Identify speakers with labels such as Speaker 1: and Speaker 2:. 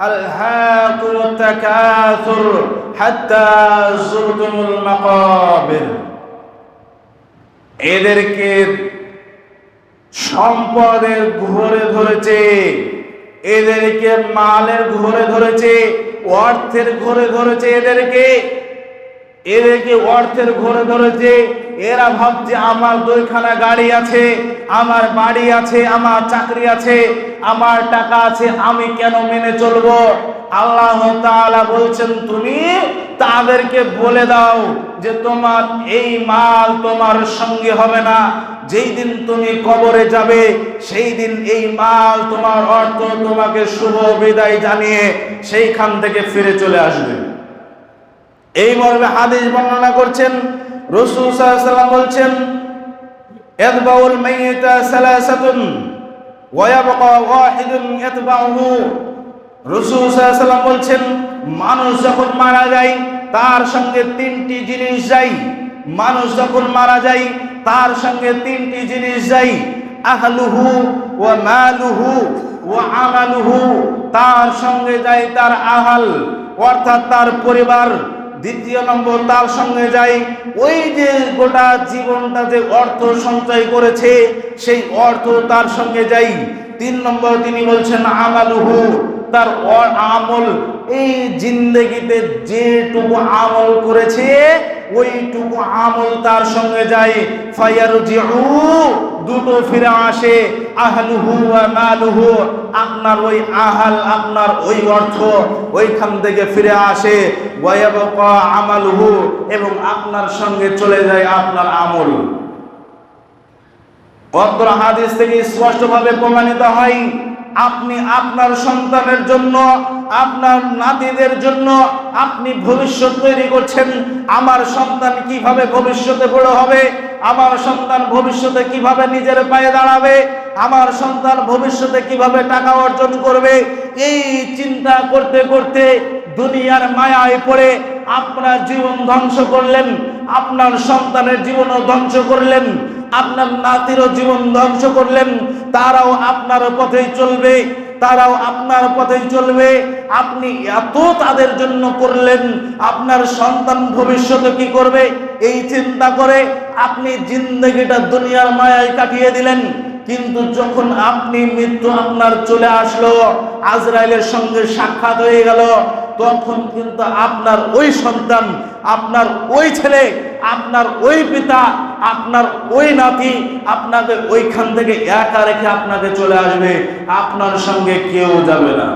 Speaker 1: আলহাকুমুত তাকাসুর হাত্তা যুরতুমুল মাকাবির। এদেরকে সম্পদের ঘোরে ধরেছে, এদেরকে মালের ঘোরে ধরেছে, অর্থের ঘোরে ধরেছে, এদেরকে অর্থের ঘোরে ধরেছে। এরা ভাবছে আমার 2খানা গাড়ি আছে, আমার বাড়ি আছে, আমার চাকরি আছে, আমার টাকা আছে, আমি কেন মেনে চলবো? আল্লাহ তাআলা বলছেন তুমি তাদেরকে বলে দাও যে তোমার এই মাল তোমার সঙ্গে হবে না। যেই দিন তুমি কবরে যাবে সেই দিন এই মাল তোমার অর্থ তোমাকে শুভ বিদায় জানিয়ে সেইখান থেকে ফিরে চলে আসবে। এই মর্মে হাদিস বর্ণনা করছেন রাসূল সাল্লাল্লাহু আলাইহি ওয়াসাল্লাম বলছেন, ইয়াতবাউল মাইয়িতা সালাসাতুন ওয়া ইয়াবকা ওয়াহিদুন ইয়াতবাউহু। রাসূল সাল্লাল্লাহু আলাইহি ওয়াসাল্লাম বলছেন, মানুষ যখন মারা যায় তার সঙ্গে 3টি জিনিস যায়। মানুষ যখন মারা যায় তার সঙ্গে 3টি জিনিস যায়। আহলুহু ওয়া মালুহু ওয়া আমালুহু। তার সঙ্গে যায় তার আহাল অর্থাৎ তার পরিবার। দ্বিতীয় নম্বর তার সঙ্গে যায় ওই যে গোটা জীবনটা যে অর্থ সঞ্চয় করেছে সেই অর্থ তার সঙ্গে যায়। 3 নম্বর তিনি বলছেন আমালুহু, তার আমল, এই জিন্দেগিতে যেটুকু আমল করেছে ওইটুকু আমল তার সঙ্গে যায়। ফায়ারজিউ, দুটো ফিরে আসে। আহলুহু ওয়া মালুহু, আপনার ওই আহাল, আপনার ওই অর্থ ওইখান থেকে ফিরে আসে। ওয়া ইয়াবকা আমালুহু, এবং আপনার সঙ্গে চলে যায় আপনার আমল। অত্র হাদিস থেকে স্পষ্টভাবে প্রমাণিত হয় আপনি আপনার সন্তানের জন্য, আপনার নাতিদের জন্য আপনি ভবিষ্যৎ তৈরি করছেন। আমার সন্তান কিভাবে ভবিষ্যতে বড় হবে, আমার সন্তান ভবিষ্যতে কিভাবে নিজের পায়ে দাঁড়াবে, আমার সন্তান ভবিষ্যতে কিভাবে টাকা অর্জন করবে, এই চিন্তা করতে করতে দুনিয়ার মায়ায় পড়ে আপনার জীবন ধ্বংস করলেন, আপনার সন্তানের জীবনও ধ্বংস করলেন, আপনার নাতিরও জীবন ধ্বংস করলেন। তারাও আপনার পথেই চলবে, তারাও আপনার পথেই চলবে। আপনি এত তাদের জন্য করলেন, আপনার সন্তান ভবিষ্যতে কি করবে এই চিন্তা করে আপনি জিন্দেগিটা দুনিয়ার মায়ায় কাটিয়ে দিলেন। কিন্তু যখন আপনি মৃত্যু আপনার চলে আসলো, আজরাইলের সঙ্গে সাক্ষাৎ হয়ে গেল, তখন কিন্তু আপনার ওই সন্তান, আপনার ওই ছেলে, আপনার ওই পিতা, আপনার ওই নাতি আপনাকে ওইখান থেকে একা রেখে আপনাকে চলে আসবে, আপনার সঙ্গে কেউ যাবে না।